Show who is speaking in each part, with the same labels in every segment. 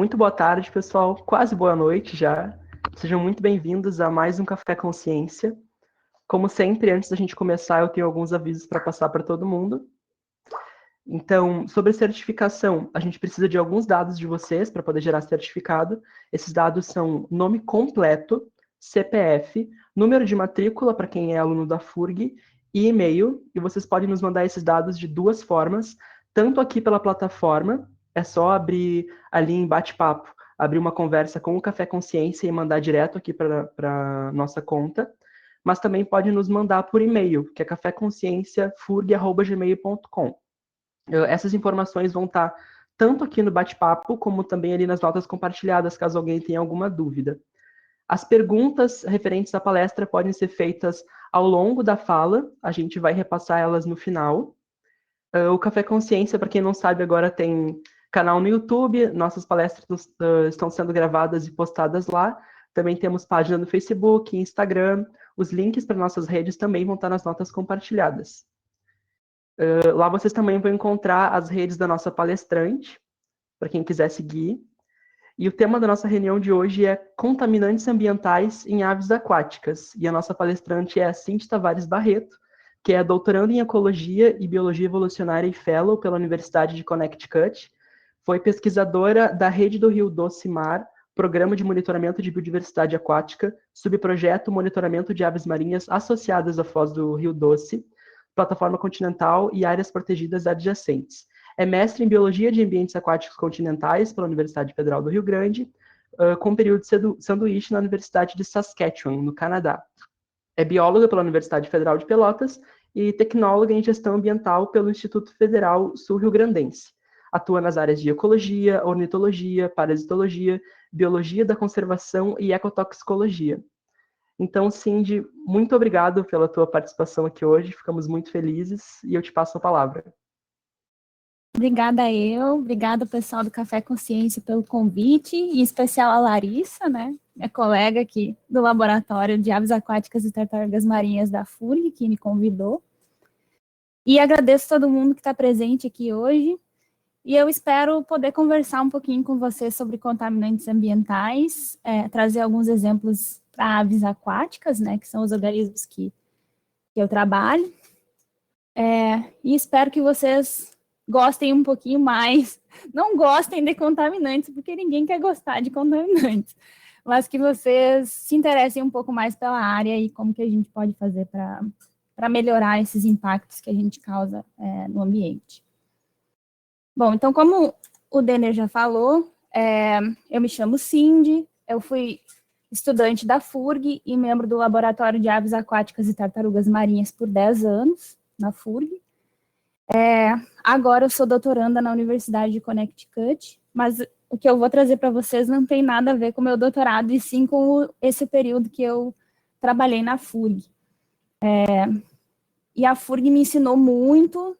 Speaker 1: Muito boa tarde, pessoal. Quase boa noite já. Sejam muito bem-vindos a mais um Café Consciência. Como sempre, antes da gente começar, eu tenho alguns avisos para passar para todo mundo. Então, sobre certificação, a gente precisa de alguns dados de vocês para poder gerar certificado. Esses dados são nome completo, CPF, número de matrícula para quem é aluno da FURG e e-mail. E vocês podem nos mandar esses dados de duas formas, tanto aqui pela plataforma, é só abrir ali em bate-papo, abrir uma conversa com o Café Consciência e mandar direto aqui para nossa conta, mas também pode nos mandar por e-mail, que é caféconscienciafurg@gmail.com. Essas informações vão estar tanto aqui no bate-papo, como também ali nas notas compartilhadas, caso alguém tenha alguma dúvida. As perguntas referentes à palestra podem ser feitas ao longo da fala, a gente vai repassar elas no final. O Café Consciência, para quem não sabe, agora tem canal no YouTube, nossas palestras estão sendo gravadas e postadas lá. Também temos página no Facebook, Instagram. Os links para nossas redes também vão estar nas notas compartilhadas. Lá vocês também vão encontrar as redes da nossa palestrante, para quem quiser seguir. E o tema da nossa reunião de hoje é contaminantes ambientais em aves aquáticas. E a nossa palestrante é a Cindy Tavares Barreto, que é doutoranda em Ecologia e Biologia Evolucionária e Fellow pela Universidade de Connecticut. Foi pesquisadora da Rede do Rio Doce Mar, Programa de Monitoramento de Biodiversidade Aquática, subprojeto Monitoramento de Aves Marinhas associadas à Foz do Rio Doce, Plataforma Continental e áreas protegidas adjacentes. É mestre em Biologia de Ambientes Aquáticos Continentais pela Universidade Federal do Rio Grande, com período de sanduíche na Universidade de Saskatchewan, no Canadá. É bióloga pela Universidade Federal de Pelotas e tecnóloga em gestão ambiental pelo Instituto Federal Sul-Rio-Grandense. Atua nas áreas de ecologia, ornitologia, parasitologia, biologia da conservação e ecotoxicologia. Então, Cindy, muito obrigado pela tua participação aqui hoje, ficamos muito felizes e eu te passo a palavra.
Speaker 2: Obrigada obrigada pessoal do Café Consciência pelo convite, em especial a Larissa, né, minha colega aqui do Laboratório de Aves Aquáticas e Tartarugas Marinhas da FURG, que me convidou. E agradeço todo mundo que está presente aqui hoje, e eu espero poder conversar um pouquinho com vocês sobre contaminantes ambientais, trazer alguns exemplos para aves aquáticas, né, que são os organismos que eu trabalho, e espero que vocês gostem um pouquinho mais, não gostem de contaminantes, porque ninguém quer gostar de contaminantes, mas que vocês se interessem um pouco mais pela área e como que a gente pode fazer para melhorar esses impactos que a gente causa no ambiente. Bom, então, como o Denner já falou, eu me chamo Cindy, eu fui estudante da FURG e membro do Laboratório de Aves Aquáticas e Tartarugas Marinhas por 10 anos, na FURG. Agora eu sou doutoranda na Universidade de Connecticut, mas o que eu vou trazer para vocês não tem nada a ver com o meu doutorado, e sim com esse período que eu trabalhei na FURG. E a FURG me ensinou muito,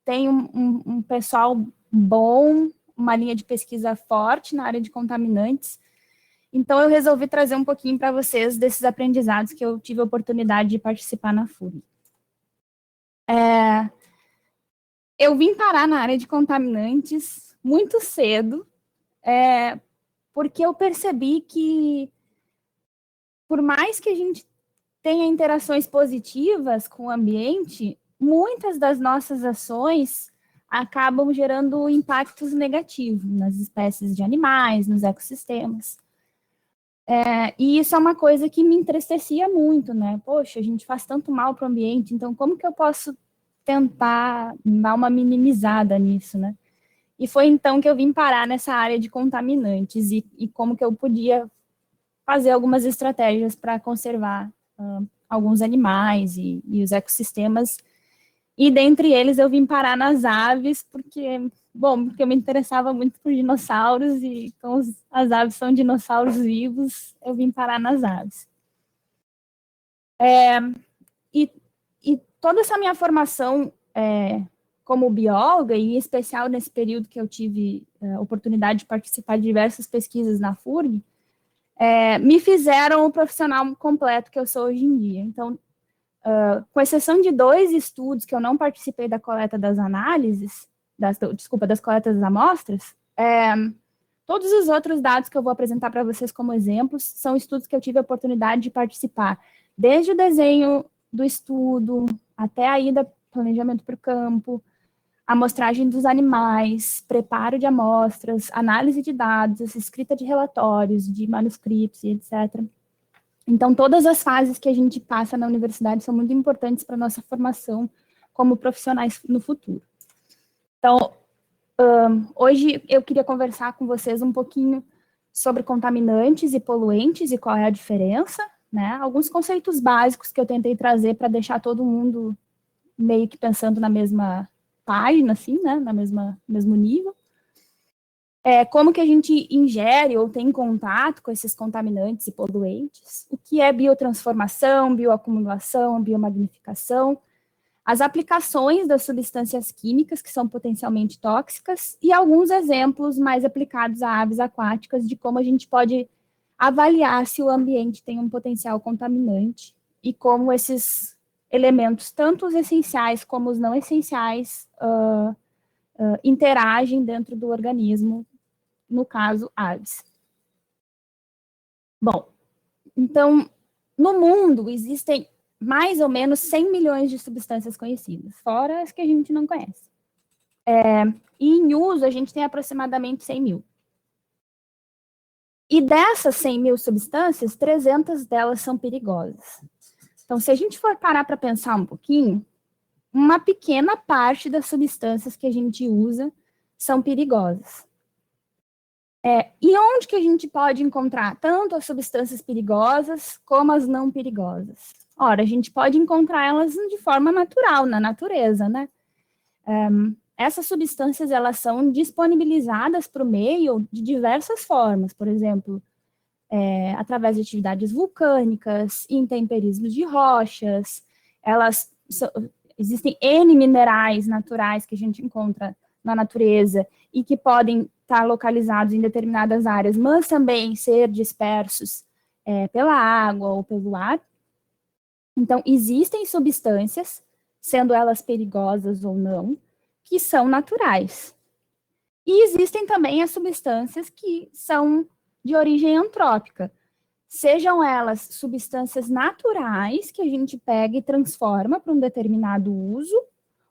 Speaker 2: tem um pessoal bom, uma linha de pesquisa forte na área de contaminantes, então eu resolvi trazer um pouquinho para vocês desses aprendizados que eu tive a oportunidade de participar na FURG. Eu vim parar na área de contaminantes muito cedo, porque eu percebi que, por mais que a gente tenha interações positivas com o ambiente, muitas das nossas ações acabam gerando impactos negativos nas espécies de animais, nos ecossistemas. E isso é uma coisa que me entristecia muito, né? Poxa, a gente faz tanto mal para o ambiente, então como que eu posso tentar dar uma minimizada nisso, né? E foi então que eu vim parar nessa área de contaminantes e como que eu podia fazer algumas estratégias para conservar alguns animais e os ecossistemas. E dentre eles eu vim parar nas aves, porque eu me interessava muito por dinossauros e como as aves são dinossauros vivos, eu vim parar nas aves. E toda essa minha formação como bióloga, e em especial nesse período que eu tive a oportunidade de participar de diversas pesquisas na FURG, me fizeram o profissional completo que eu sou hoje em dia. Então, com exceção de 2 estudos que eu não participei da coleta das análises, das coletas das amostras, Todos os outros dados que eu vou apresentar para vocês como exemplos são estudos que eu tive a oportunidade de participar, desde o desenho do estudo, até a ida, planejamento para o campo, amostragem dos animais, preparo de amostras, análise de dados, escrita de relatórios, de manuscritos e etc. Então, todas as fases que a gente passa na universidade são muito importantes para a nossa formação como profissionais no futuro. Então, hoje eu queria conversar com vocês um pouquinho sobre contaminantes e poluentes e qual é a diferença, né? Alguns conceitos básicos que eu tentei trazer para deixar todo mundo meio que pensando na mesma página, assim, né? No mesmo nível. Como que a gente ingere ou tem contato com esses contaminantes e poluentes, o que é biotransformação, bioacumulação, biomagnificação, as aplicações das substâncias químicas que são potencialmente tóxicas e alguns exemplos mais aplicados a aves aquáticas de como a gente pode avaliar se o ambiente tem um potencial contaminante e como esses elementos, tanto os essenciais como os não essenciais, interagem dentro do organismo, no caso, aves. Bom, então, no mundo existem mais ou menos 100 milhões de substâncias conhecidas, fora as que a gente não conhece. E em uso, a gente tem aproximadamente 100 mil. E dessas 100 mil substâncias, 300 delas são perigosas. Então, se a gente for parar para pensar um pouquinho, uma pequena parte das substâncias que a gente usa são perigosas. E onde que a gente pode encontrar tanto as substâncias perigosas como as não perigosas? Ora, a gente pode encontrar elas de forma natural, na natureza, né? Essas substâncias, elas são disponibilizadas para o meio de diversas formas, por exemplo, através de atividades vulcânicas, intemperismos de rochas, existem N minerais naturais que a gente encontra na natureza e que podem estar localizados em determinadas áreas, mas também ser dispersos pela água ou pelo ar. Então, existem substâncias, sendo elas perigosas ou não, que são naturais. E existem também as substâncias que são de origem antrópica, sejam elas substâncias naturais que a gente pega e transforma para um determinado uso,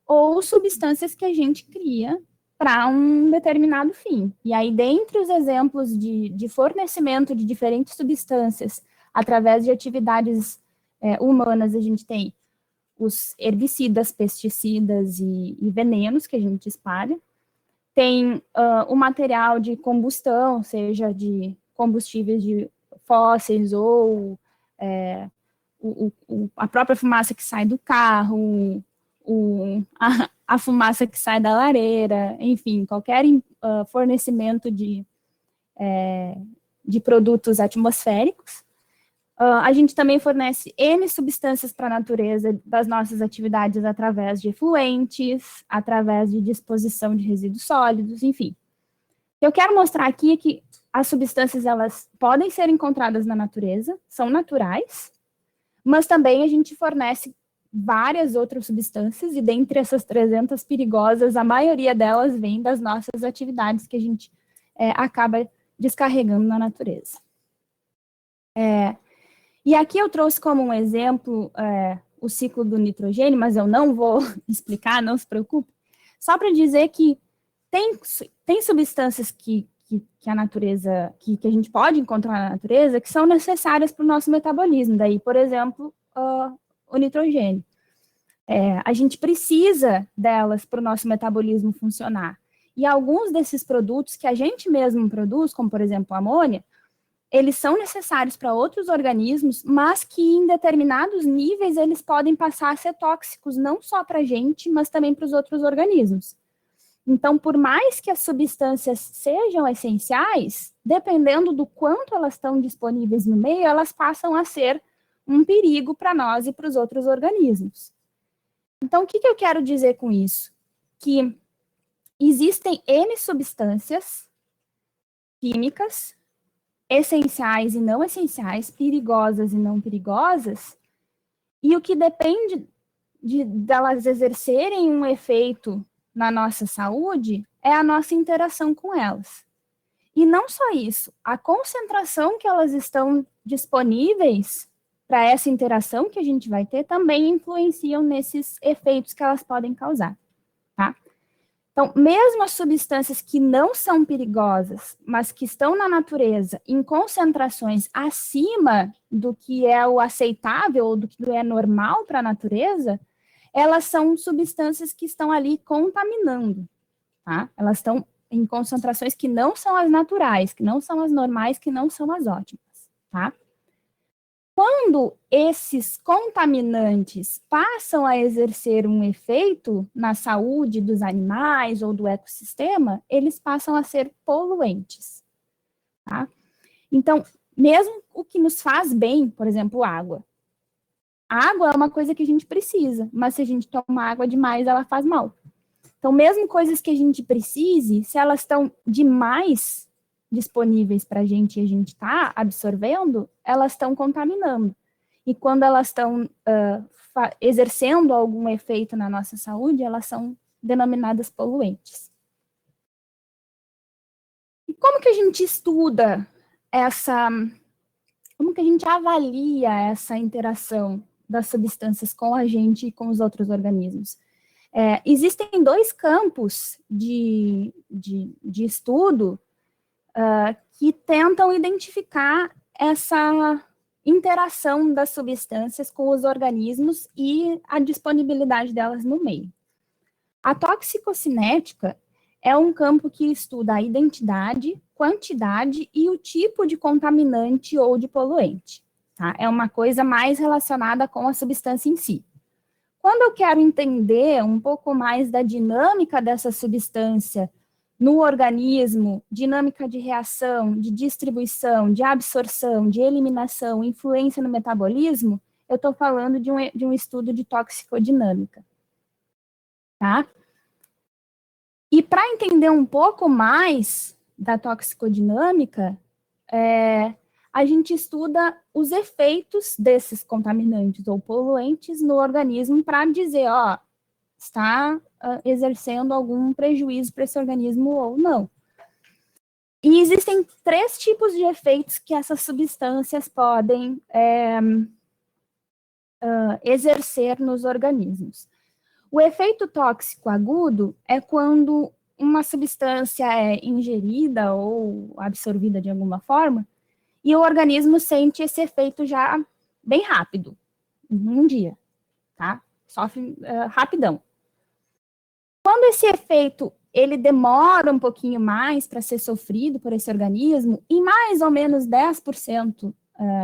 Speaker 2: ou substâncias que a gente cria para um determinado fim. E aí, dentre os exemplos de fornecimento de diferentes substâncias através de atividades humanas, a gente tem os herbicidas, pesticidas e venenos que a gente espalha. Tem o material de combustão, seja de combustíveis de fósseis ou a própria fumaça que sai do carro, a fumaça que sai da lareira, enfim, qualquer fornecimento de produtos atmosféricos. A gente também fornece N substâncias para a natureza das nossas atividades através de efluentes, através de disposição de resíduos sólidos, enfim. O que eu quero mostrar aqui é que as substâncias, elas podem ser encontradas na natureza, são naturais, mas também a gente fornece várias outras substâncias, e dentre essas 300 perigosas, a maioria delas vem das nossas atividades que a gente acaba descarregando na natureza. E aqui eu trouxe como um exemplo o ciclo do nitrogênio, mas eu não vou explicar, não se preocupe, só para dizer que tem substâncias que a natureza, que a gente pode encontrar na natureza, que são necessárias para o nosso metabolismo. Daí, por exemplo, o nitrogênio. A gente precisa delas para o nosso metabolismo funcionar. E alguns desses produtos que a gente mesmo produz, como, por exemplo, a amônia, eles são necessários para outros organismos, mas que em determinados níveis eles podem passar a ser tóxicos, não só para a gente, mas também para os outros organismos. Então, por mais que as substâncias sejam essenciais, dependendo do quanto elas estão disponíveis no meio, elas passam a ser um perigo para nós e para os outros organismos. Então, o que eu quero dizer com isso? Que existem N substâncias químicas, essenciais e não essenciais, perigosas e não perigosas, e o que depende delas exercerem um efeito na nossa saúde é a nossa interação com elas. E não só isso, a concentração que elas estão disponíveis para essa interação que a gente vai ter também influenciam nesses efeitos que elas podem causar, tá? Então, mesmo as substâncias que não são perigosas, mas que estão na natureza em concentrações acima do que é o aceitável ou do que é normal para a natureza, elas são substâncias que estão ali contaminando, tá? Elas estão em concentrações que não são as naturais, que não são as normais, que não são as ótimas, tá? Quando esses contaminantes passam a exercer um efeito na saúde dos animais ou do ecossistema, eles passam a ser poluentes, tá? Então, mesmo o que nos faz bem, por exemplo, água. A água é uma coisa que a gente precisa, mas se a gente toma água demais, ela faz mal. Então, mesmo coisas que a gente precise, se elas estão demais disponíveis para a gente e a gente está absorvendo, elas estão contaminando. E quando elas estão exercendo algum efeito na nossa saúde, elas são denominadas poluentes. E como que a gente estuda como que a gente avalia essa interação das substâncias com a gente e com os outros organismos? Existem dois campos de estudo que tentam identificar essa interação das substâncias com os organismos e a disponibilidade delas no meio. A toxicocinética é um campo que estuda a identidade, quantidade e o tipo de contaminante ou de poluente. Tá? É uma coisa mais relacionada com a substância em si. Quando eu quero entender um pouco mais da dinâmica dessa substância no organismo, dinâmica de reação, de distribuição, de absorção, de eliminação, influência no metabolismo, eu estou falando de um estudo de toxicodinâmica. Tá? E para entender um pouco mais da toxicodinâmica, a gente estuda os efeitos desses contaminantes ou poluentes no organismo para dizer, ó, está exercendo algum prejuízo para esse organismo ou não. E existem 3 tipos de efeitos que essas substâncias podem exercer nos organismos. O efeito tóxico agudo é quando uma substância é ingerida ou absorvida de alguma forma e o organismo sente esse efeito já bem rápido, em um dia, tá? Sofre rapidão. Quando esse efeito ele demora um pouquinho mais para ser sofrido por esse organismo, em mais ou menos 10%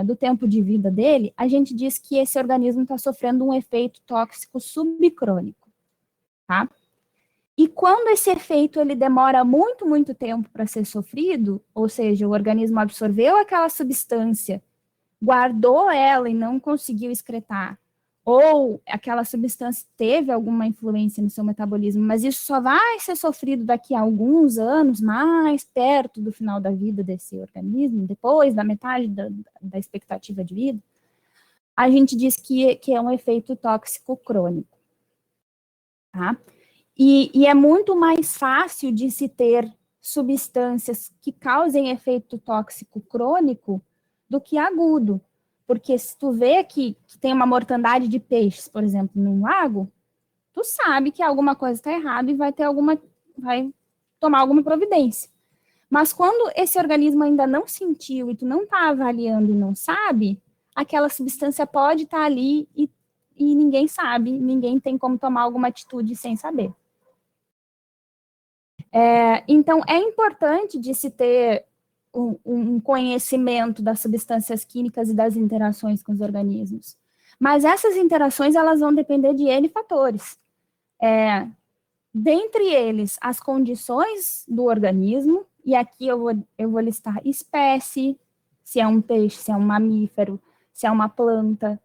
Speaker 2: do tempo de vida dele, a gente diz que esse organismo está sofrendo um efeito tóxico subcrônico, tá? E quando esse efeito ele demora muito, muito tempo para ser sofrido, ou seja, o organismo absorveu aquela substância, guardou ela e não conseguiu excretar, ou aquela substância teve alguma influência no seu metabolismo, mas isso só vai ser sofrido daqui a alguns anos, mais perto do final da vida desse organismo, depois da metade da expectativa de vida, a gente diz que é um efeito tóxico crônico, tá? E é muito mais fácil de se ter substâncias que causem efeito tóxico crônico do que agudo. Porque se tu vê que tem uma mortandade de peixes, por exemplo, num lago, tu sabe que alguma coisa está errada e vai tomar alguma providência. Mas quando esse organismo ainda não sentiu e tu não está avaliando e não sabe, aquela substância pode estar ali e ninguém sabe, ninguém tem como tomar alguma atitude sem saber. Então, é importante de se ter um conhecimento das substâncias químicas e das interações com os organismos. Mas essas interações, elas vão depender de N fatores. Dentre eles, as condições do organismo, e aqui eu vou listar espécie, se é um peixe, se é um mamífero, se é uma planta,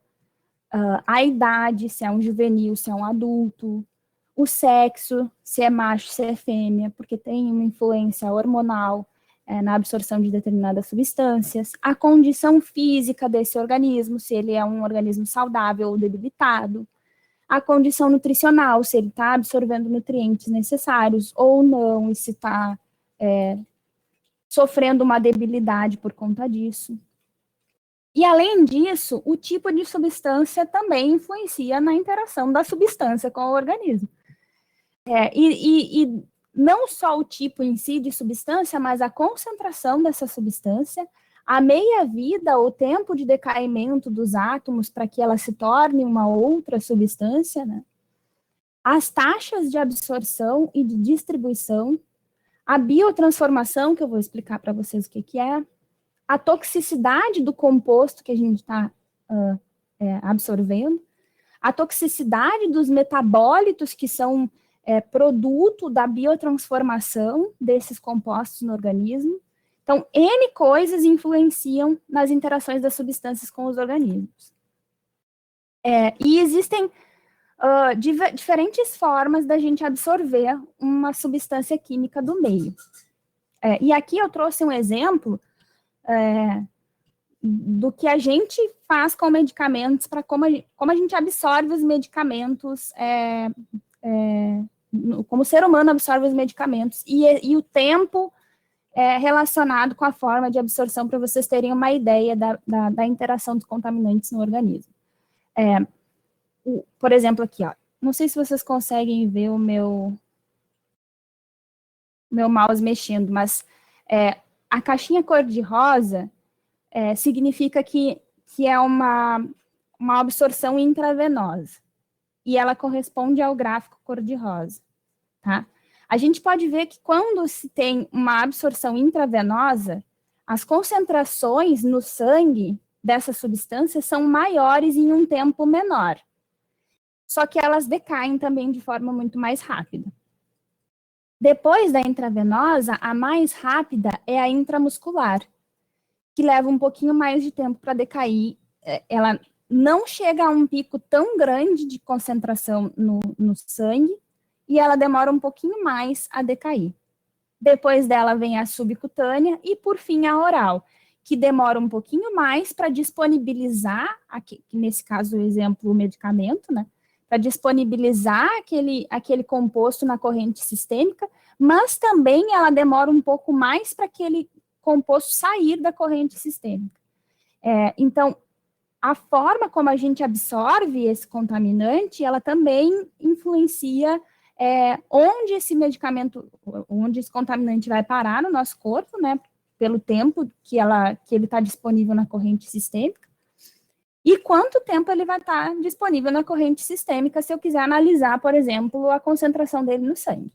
Speaker 2: a idade, se é um juvenil, se é um adulto, o sexo, se é macho, se é fêmea, porque tem uma influência hormonal na absorção de determinadas substâncias, a condição física desse organismo, se ele é um organismo saudável ou debilitado, a condição nutricional, se ele está absorvendo nutrientes necessários ou não, e se está sofrendo uma debilidade por conta disso. E, além disso, o tipo de substância também influencia na interação da substância com o organismo. E não só o tipo em si de substância, mas a concentração dessa substância, a meia-vida, o tempo de decaimento dos átomos para que ela se torne uma outra substância, né? As taxas de absorção e de distribuição, a biotransformação, que eu vou explicar para vocês o que é, a toxicidade do composto que a gente está absorvendo, a toxicidade dos metabólitos que são produto da biotransformação desses compostos no organismo. Então, N coisas influenciam nas interações das substâncias com os organismos. E existem diferentes formas da gente absorver uma substância química do meio. E aqui eu trouxe um exemplo do que a gente faz com medicamentos, para como a gente absorve os medicamentos, como o ser humano absorve os medicamentos, e o tempo relacionado com a forma de absorção, para vocês terem uma ideia da interação dos contaminantes no organismo. Por exemplo, aqui, ó, não sei se vocês conseguem ver o meu mouse mexendo, mas a caixinha cor-de-rosa significa que é uma absorção intravenosa, e ela corresponde ao gráfico cor-de-rosa, tá? A gente pode ver que quando se tem uma absorção intravenosa, as concentrações no sangue dessas substâncias são maiores em um tempo menor, só que elas decaem também de forma muito mais rápida. Depois da intravenosa, a mais rápida é a intramuscular, que leva um pouquinho mais de tempo para decair. Ela não chega a um pico tão grande de concentração no sangue, e ela demora um pouquinho mais a decair. Depois dela vem a subcutânea e, por fim, a oral, que demora um pouquinho mais para disponibilizar, aqui, nesse caso, o exemplo, o medicamento, né? Para disponibilizar aquele composto na corrente sistêmica, mas também ela demora um pouco mais para aquele composto sair da corrente sistêmica. Então, a forma como a gente absorve esse contaminante, ela também influencia onde esse contaminante vai parar no nosso corpo, né, pelo tempo que ele está disponível na corrente sistêmica, e quanto tempo ele vai estar disponível na corrente sistêmica, se eu quiser analisar, por exemplo, a concentração dele no sangue.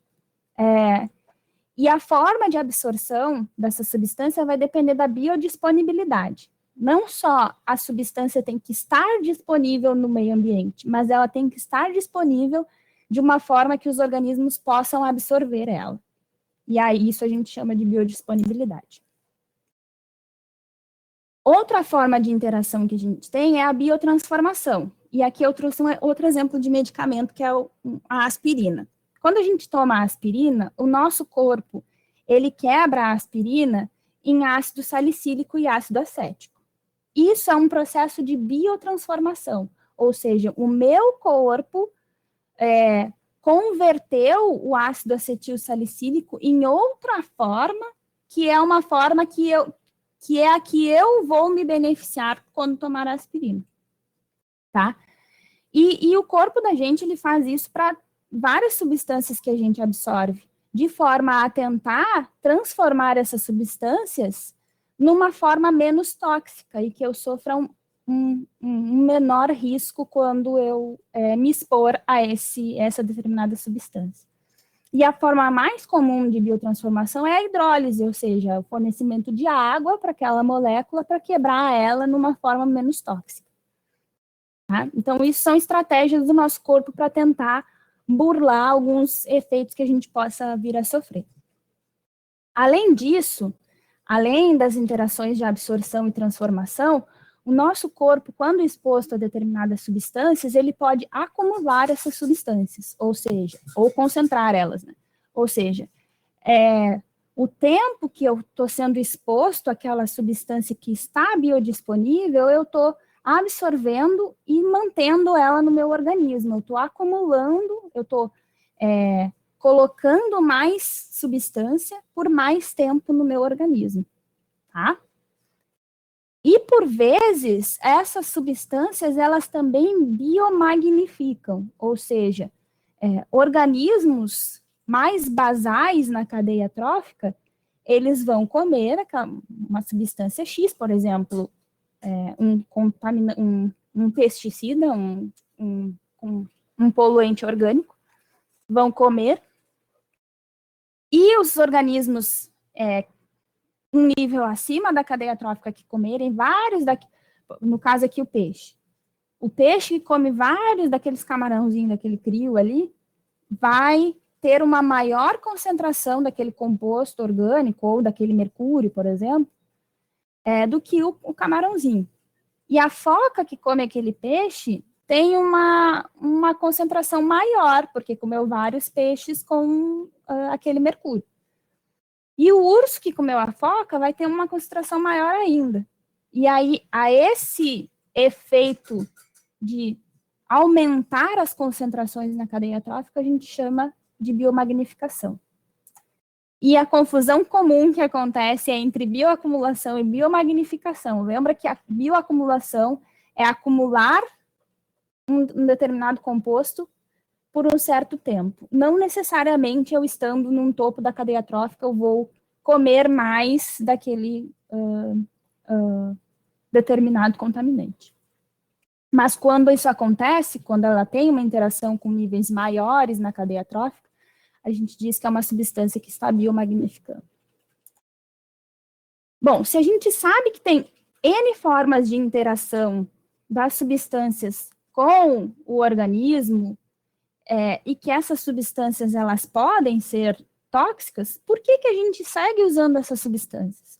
Speaker 2: E a forma de absorção dessa substância vai depender da biodisponibilidade. Não só a substância tem que estar disponível no meio ambiente, mas ela tem que estar disponível de uma forma que os organismos possam absorver ela. E aí isso a gente chama de biodisponibilidade. Outra forma de interação que a gente tem é a biotransformação. E aqui eu trouxe outro exemplo de medicamento, que é a aspirina. Quando a gente toma a aspirina, o nosso corpo, ele quebra a aspirina em ácido salicílico e ácido acético. Isso é um processo de biotransformação, ou seja, o meu corpo converteu o ácido acetil salicílico em outra forma, que é uma forma que é a que eu vou me beneficiar quando tomar a aspirina, tá? E o corpo da gente, ele faz isso para várias substâncias que a gente absorve, de forma a tentar transformar essas substâncias numa forma menos tóxica e que eu sofra um menor risco quando eu me expor a essa determinada substância. E a forma mais comum de biotransformação é a hidrólise, ou seja, o fornecimento de água para aquela molécula para quebrar ela numa forma menos tóxica. Tá? Então, isso são estratégias do nosso corpo para tentar burlar alguns efeitos que a gente possa vir a sofrer. Além disso, além das interações de absorção e transformação, o nosso corpo, quando exposto a determinadas substâncias, ele pode acumular essas substâncias, ou concentrar elas, né? Ou seja, o tempo que eu estou sendo exposto àquela substância que está biodisponível, eu estou absorvendo e mantendo ela no meu organismo. Eu estou acumulando, eu estou colocando mais substância por mais tempo no meu organismo, tá? E, por vezes, essas substâncias, elas também biomagnificam, ou seja, organismos mais basais na cadeia trófica, eles vão comer uma substância X, por exemplo, um pesticida, um poluente orgânico, vão comer, e os organismos um nível acima da cadeia trófica que comerem vários, no caso aqui o peixe que come vários daqueles camarãozinhos, daquele crio ali, vai ter uma maior concentração daquele composto orgânico ou daquele mercúrio, por exemplo, do que o camarãozinho. E a foca que come aquele peixe tem uma concentração maior, porque comeu vários peixes com aquele mercúrio. E o urso que comeu a foca vai ter uma concentração maior ainda. E aí, a esse efeito de aumentar as concentrações na cadeia trófica, a gente chama de biomagnificação. E a confusão comum que acontece é entre bioacumulação e biomagnificação. Lembra que a bioacumulação é acumular um determinado composto por um certo tempo. Não necessariamente eu estando num topo da cadeia trófica, eu vou comer mais daquele determinado contaminante. Mas quando isso acontece, quando ela tem uma interação com níveis maiores na cadeia trófica, a gente diz que é uma substância que está biomagnificando. Bom, se a gente sabe que tem N formas de interação das substâncias com o organismo, e que essas substâncias elas podem ser tóxicas, por que a gente segue usando essas substâncias?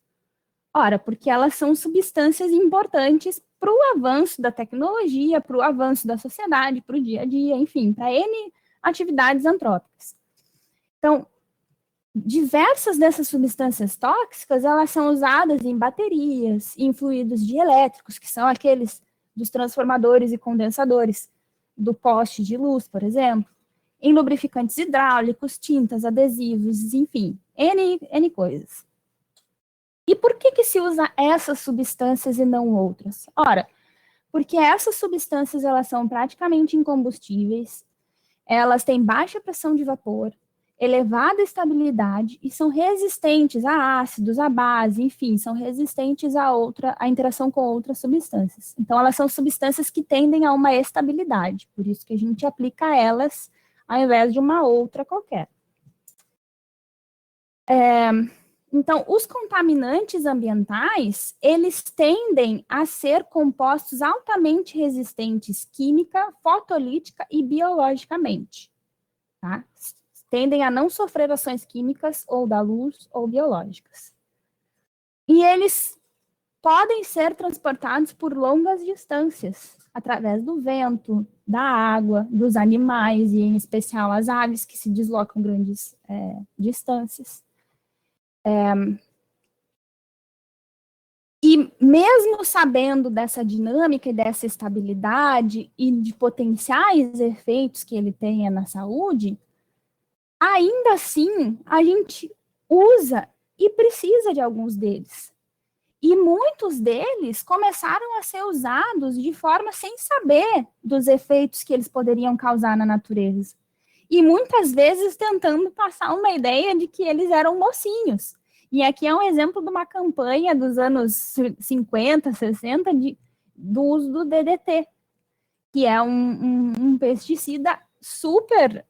Speaker 2: Ora, porque elas são substâncias importantes para o avanço da tecnologia, para o avanço da sociedade, para o dia a dia, enfim, para N atividades antrópicas. Então, diversas dessas substâncias tóxicas, elas são usadas em baterias, em fluidos dielétricos, que são aqueles dos transformadores e condensadores do poste de luz, por exemplo, em lubrificantes hidráulicos, tintas, adesivos, enfim, N coisas. E por que se usa essas substâncias e não outras? Ora, porque essas substâncias, elas são praticamente incombustíveis, elas têm baixa pressão de vapor, elevada estabilidade e são resistentes a ácidos, a base, enfim, são resistentes à interação com outras substâncias. Então, elas são substâncias que tendem a uma estabilidade, por isso que a gente aplica elas ao invés de uma outra qualquer. Então, os contaminantes ambientais, eles tendem a ser compostos altamente resistentes química, fotolítica e biologicamente, tá? Tendem a não sofrer ações químicas ou da luz ou biológicas. E eles podem ser transportados por longas distâncias, através do vento, da água, dos animais, e em especial as aves que se deslocam grandes distâncias. E mesmo sabendo dessa dinâmica e dessa estabilidade e de potenciais efeitos que ele tenha na saúde, ainda assim, a gente usa e precisa de alguns deles. E muitos deles começaram a ser usados de forma sem saber dos efeitos que eles poderiam causar na natureza. E muitas vezes tentando passar uma ideia de que eles eram mocinhos. E aqui é um exemplo de uma campanha dos anos 50, 60, do uso do DDT, que é um pesticida super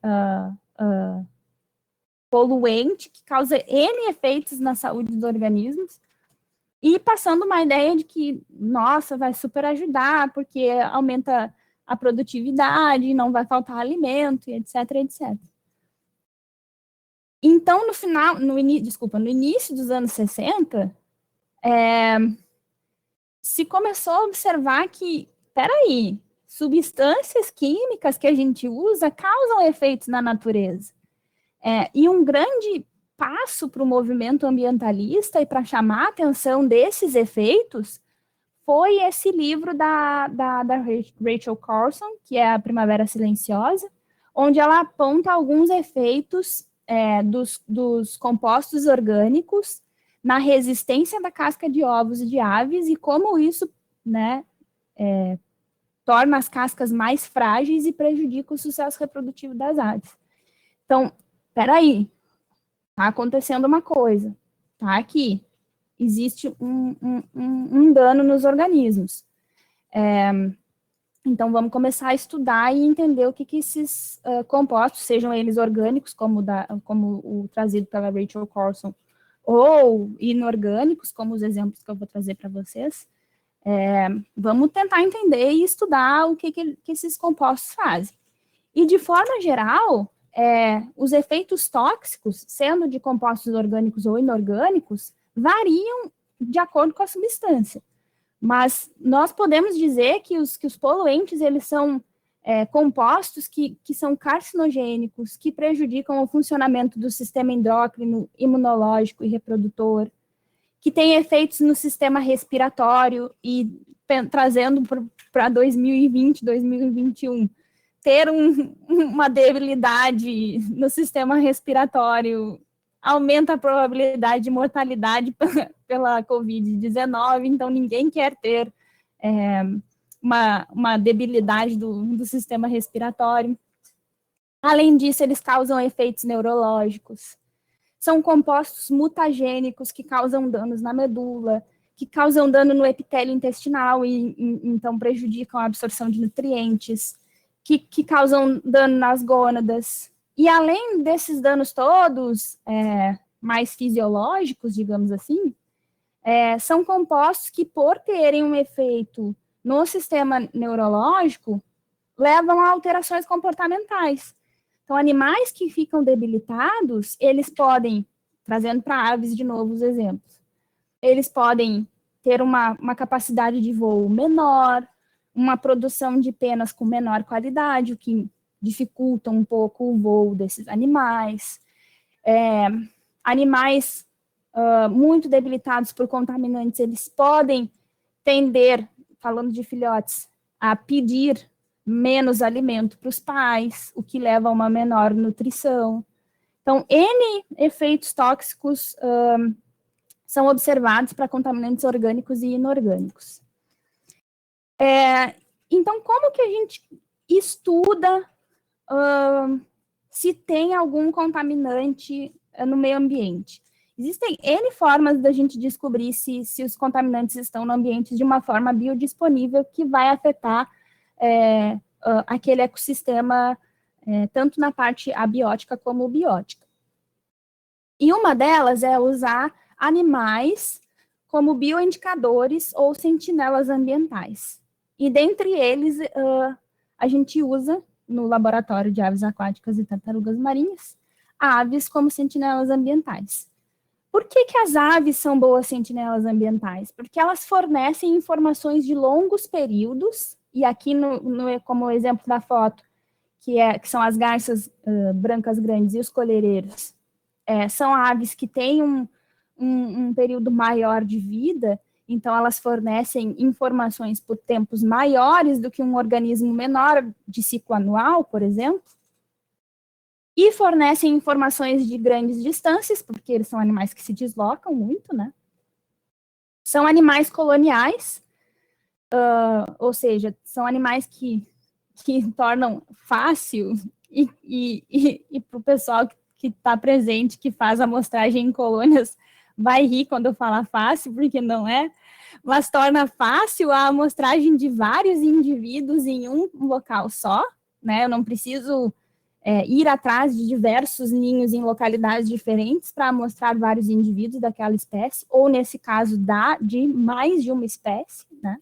Speaker 2: poluente, que causa N efeitos na saúde dos organismos, e passando uma ideia de que, nossa, vai super ajudar, porque aumenta a produtividade, não vai faltar alimento, etc, etc. Então, no início dos anos 60, se começou a observar que, peraí, substâncias químicas que a gente usa causam efeitos na natureza. E um grande passo para o movimento ambientalista e para chamar a atenção desses efeitos foi esse livro da Rachel Carson, que é A Primavera Silenciosa, onde ela aponta alguns efeitos dos compostos orgânicos na resistência da casca de ovos de aves e como isso, né, torna as cascas mais frágeis e prejudica o sucesso reprodutivo das aves. Então, peraí, está acontecendo uma coisa, tá aqui, existe um dano nos organismos. Então, vamos começar a estudar e entender o que esses compostos, sejam eles orgânicos, como o trazido pela Rachel Carson, ou inorgânicos, como os exemplos que eu vou trazer para vocês, vamos tentar entender e estudar o que esses compostos fazem. E, de forma geral, os efeitos tóxicos, sendo de compostos orgânicos ou inorgânicos, variam de acordo com a substância. Mas nós podemos dizer que os poluentes, eles são compostos que são carcinogênicos, que prejudicam o funcionamento do sistema endócrino, imunológico e reprodutor, que têm efeitos no sistema respiratório e trazendo para 2020, 2021, ter uma debilidade no sistema respiratório aumenta a probabilidade de mortalidade pela Covid-19, então ninguém quer ter uma debilidade do sistema respiratório. Além disso, eles causam efeitos neurológicos. São compostos mutagênicos que causam danos na medula, que causam dano no epitélio intestinal e então prejudicam a absorção de nutrientes, que causam dano nas gônadas. E além desses danos todos, mais fisiológicos, digamos assim, são compostos que, por terem um efeito no sistema neurológico, levam a alterações comportamentais. Então, animais que ficam debilitados, eles podem, trazendo para aves de novo os exemplos, eles podem ter uma capacidade de voo menor, uma produção de penas com menor qualidade, o que dificulta um pouco o voo desses animais. Animais muito debilitados por contaminantes, eles podem tender, falando de filhotes, a pedir menos alimento para os pais, o que leva a uma menor nutrição. Então, N efeitos tóxicos são observados para contaminantes orgânicos e inorgânicos. Então, como que a gente estuda se tem algum contaminante no meio ambiente? Existem N formas da gente descobrir se os contaminantes estão no ambiente de uma forma biodisponível que vai afetar aquele ecossistema, tanto na parte abiótica como biótica. E uma delas é usar animais como bioindicadores ou sentinelas ambientais. E dentre eles, a gente usa, no laboratório de aves aquáticas e tartarugas marinhas, aves como sentinelas ambientais. Por que as aves são boas sentinelas ambientais? Porque elas fornecem informações de longos períodos, e aqui, como exemplo da foto, que são as garças brancas grandes e os colhereiros, são aves que têm um período maior de vida, então elas fornecem informações por tempos maiores do que um organismo menor de ciclo anual, por exemplo, e fornecem informações de grandes distâncias, porque eles são animais que se deslocam muito, né? São animais coloniais, ou seja, são animais que tornam fácil, e para o pessoal que está presente, que faz amostragem em colônias, vai rir quando eu falar fácil, porque não é, mas torna fácil a amostragem de vários indivíduos em um local só, né? Eu não preciso ir atrás de diversos ninhos em localidades diferentes para amostrar vários indivíduos daquela espécie, ou nesse caso, de mais de uma espécie, né?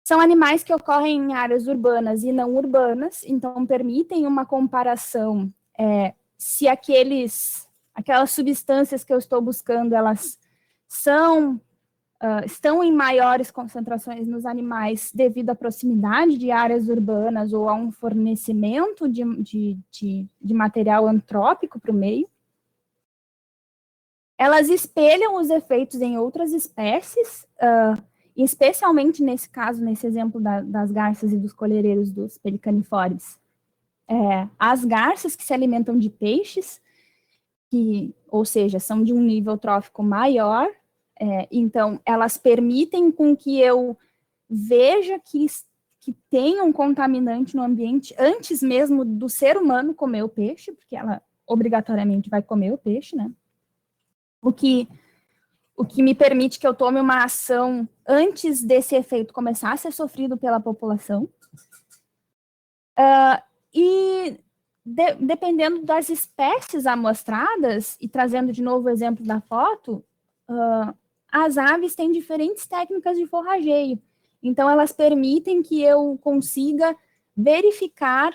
Speaker 2: São animais que ocorrem em áreas urbanas e não urbanas, então permitem uma comparação se aquelas substâncias que eu estou buscando, elas estão em maiores concentrações nos animais devido à proximidade de áreas urbanas ou a um fornecimento de material antrópico para o meio. Elas espelham os efeitos em outras espécies, especialmente nesse caso, nesse exemplo das garças e dos colhereiros dos pelicaniformes. As garças que se alimentam de peixes, ou seja, são de um nível trófico maior, então elas permitem com que eu veja que tem um contaminante no ambiente antes mesmo do ser humano comer o peixe, porque ela obrigatoriamente vai comer o peixe, né? O que me permite que eu tome uma ação antes desse efeito começar a ser sofrido pela população. E dependendo das espécies amostradas, e trazendo de novo o exemplo da foto, as aves têm diferentes técnicas de forrageio. Então, elas permitem que eu consiga verificar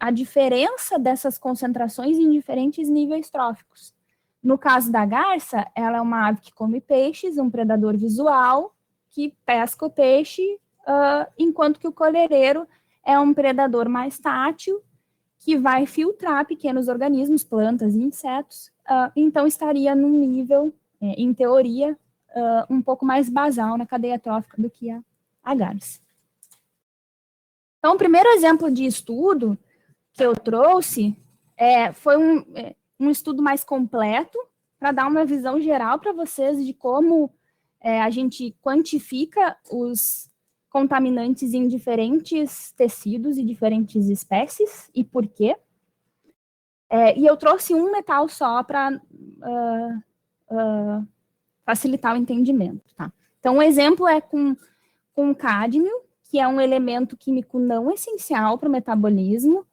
Speaker 2: a diferença dessas concentrações em diferentes níveis tróficos. No caso da garça, ela é uma ave que come peixes, um predador visual, que pesca o peixe, enquanto que o colhereiro é um predador mais tátil, que vai filtrar pequenos organismos, plantas e insetos. Então, estaria num nível, em teoria, um pouco mais basal na cadeia trófica do que a garça. Então, o primeiro exemplo de estudo que eu trouxe foi um estudo mais completo, para dar uma visão geral para vocês de como a gente quantifica os contaminantes em diferentes tecidos e diferentes espécies, e por quê. E eu trouxe um metal só para facilitar o entendimento, tá? Então, um exemplo é com cádmio, que é um elemento químico não essencial para o metabolismo.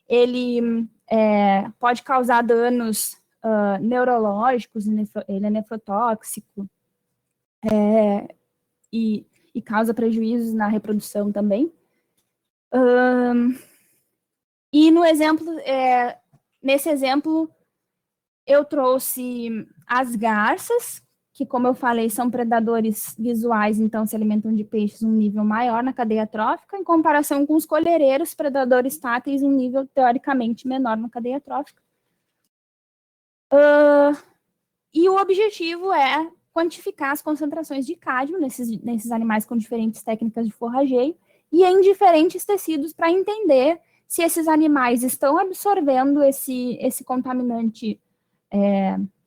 Speaker 2: Ele pode causar danos neurológicos, ele é nefrotóxico, e causa prejuízos na reprodução também. E nesse exemplo, eu trouxe as garças, que, como eu falei, são predadores visuais, então se alimentam de peixes um nível maior na cadeia trófica, em comparação com os colhereiros, predadores táteis, um nível teoricamente menor na cadeia trófica. E o objetivo é quantificar as concentrações de cádmio nesses animais com diferentes técnicas de forrageio e em diferentes tecidos, para entender se esses animais estão absorvendo esse contaminante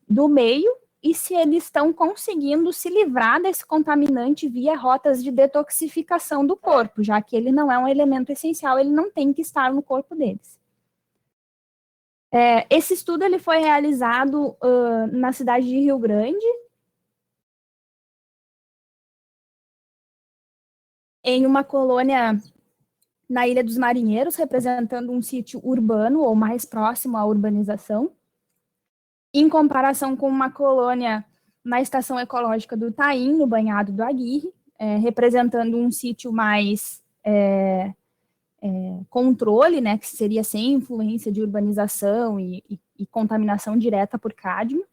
Speaker 2: do meio e se eles estão conseguindo se livrar desse contaminante via rotas de detoxificação do corpo, já que ele não é um elemento essencial, ele não tem que estar no corpo deles. Esse estudo ele foi realizado na cidade de Rio Grande, em uma colônia na Ilha dos Marinheiros, representando um sítio urbano ou mais próximo à urbanização, em comparação com uma colônia na estação ecológica do Taim, no Banhado do Aguirre, representando um sítio mais controle, né, que seria sem influência de urbanização e contaminação direta por cádmio.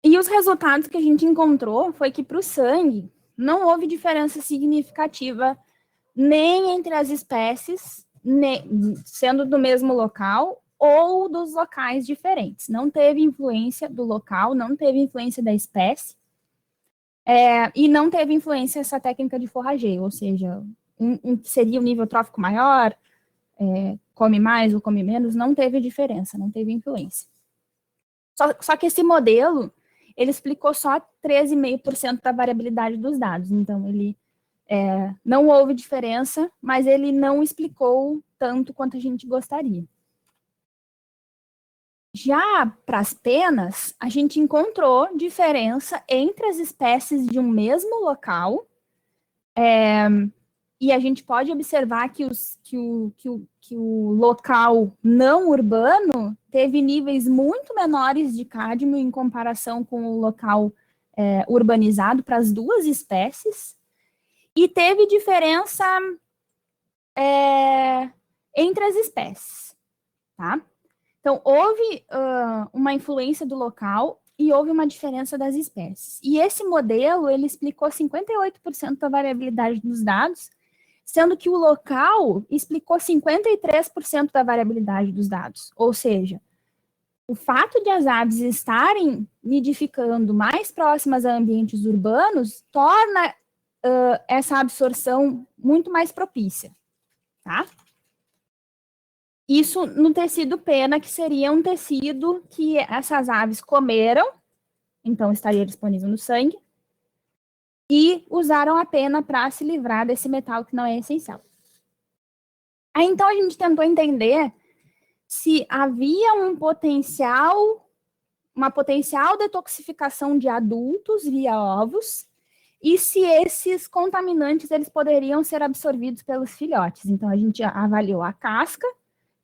Speaker 2: E os resultados que a gente encontrou foi que para o sangue não houve diferença significativa nem entre as espécies, sendo do mesmo local, ou dos locais diferentes. Não teve influência do local, não teve influência da espécie, e não teve influência essa técnica de forrageio, ou seja, um que seria um nível trófico maior, come mais ou come menos, não teve diferença, não teve influência. Só que esse modelo, ele explicou só 13,5% da variabilidade dos dados, então ele não houve diferença, mas ele não explicou tanto quanto a gente gostaria. Já para as penas, a gente encontrou diferença entre as espécies de um mesmo local, e a gente pode observar que o local não urbano teve níveis muito menores de cádmio em comparação com o local urbanizado para as duas espécies, e teve diferença entre as espécies, tá? Então, houve uma influência do local e houve uma diferença das espécies. E esse modelo, ele explicou 58% da variabilidade dos dados, sendo que o local explicou 53% da variabilidade dos dados. Ou seja, o fato de as aves estarem nidificando mais próximas a ambientes urbanos torna essa absorção muito mais propícia. tá? Isso no tecido pena, que seria um tecido que essas aves comeram, então estaria disponível no sangue, e usaram a pena para se livrar desse metal que não é essencial. Aí, então, a gente tentou entender se havia uma potencial detoxificação de adultos via ovos, e se esses contaminantes eles poderiam ser absorvidos pelos filhotes. Então, a gente avaliou a casca,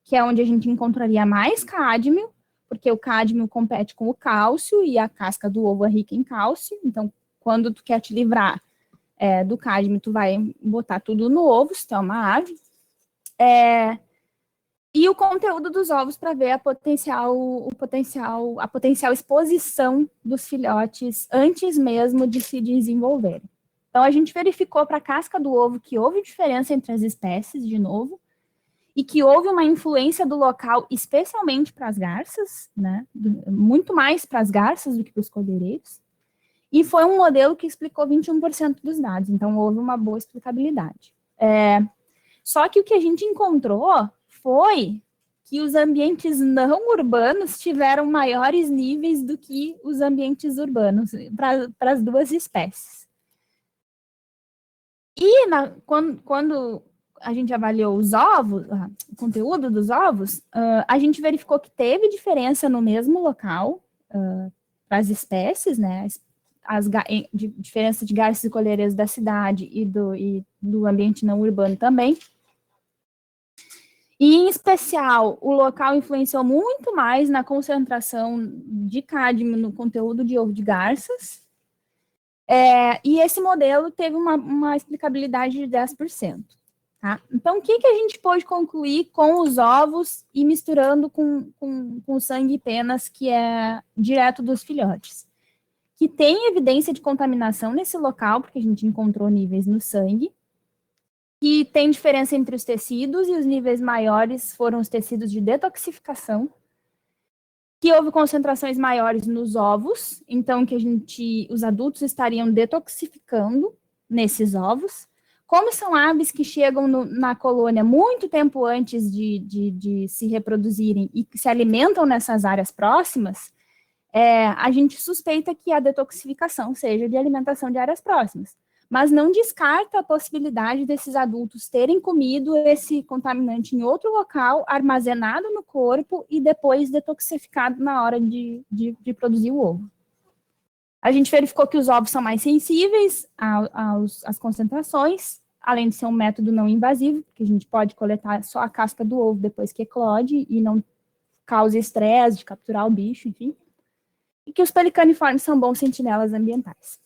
Speaker 2: que é onde a gente encontraria mais cádmio, porque o cádmio compete com o cálcio, e a casca do ovo é rica em cálcio. Então, quando tu quer te livrar do cádmio, tu vai botar tudo no ovo, se tu é uma ave. E o conteúdo dos ovos para ver a potencial exposição dos filhotes antes mesmo de se desenvolverem. Então, a gente verificou para a casca do ovo que houve diferença entre as espécies, de novo, e que houve uma influência do local, especialmente para as garças, né? Muito mais para as garças do que para os cordeireiros. E foi um modelo que explicou 21% dos dados, então houve uma boa explicabilidade. Só que o que a gente encontrou foi que os ambientes não urbanos tiveram maiores níveis do que os ambientes urbanos para as duas espécies. E quando a gente avaliou os ovos, o conteúdo dos ovos, a gente verificou que teve diferença no mesmo local para as espécies, né? Diferença de garças e colheireiros da cidade e do ambiente não urbano também. E, em especial, o local influenciou muito mais na concentração de cádmio no conteúdo de ovo de garças. E esse modelo teve uma explicabilidade de 10%. Tá? Então, o que a gente pôde concluir com os ovos e misturando com o sangue e penas, que é direto dos filhotes? Que tem evidência de contaminação nesse local, porque a gente encontrou níveis no sangue, que tem diferença entre os tecidos, e os níveis maiores foram os tecidos de detoxificação, que houve concentrações maiores nos ovos, então que os adultos estariam detoxificando nesses ovos. Como são aves que chegam na colônia muito tempo antes de se reproduzirem e que se alimentam nessas áreas próximas, a gente suspeita que a detoxificação seja de alimentação de áreas próximas. Mas não descarta a possibilidade desses adultos terem comido esse contaminante em outro local, armazenado no corpo e depois detoxificado na hora de produzir o ovo. A gente verificou que os ovos são mais sensíveis às concentrações, além de ser um método não invasivo, porque a gente pode coletar só a casca do ovo depois que eclode e não causa estresse de capturar o bicho, enfim. E que os pelicaniformes são bons sentinelas ambientais.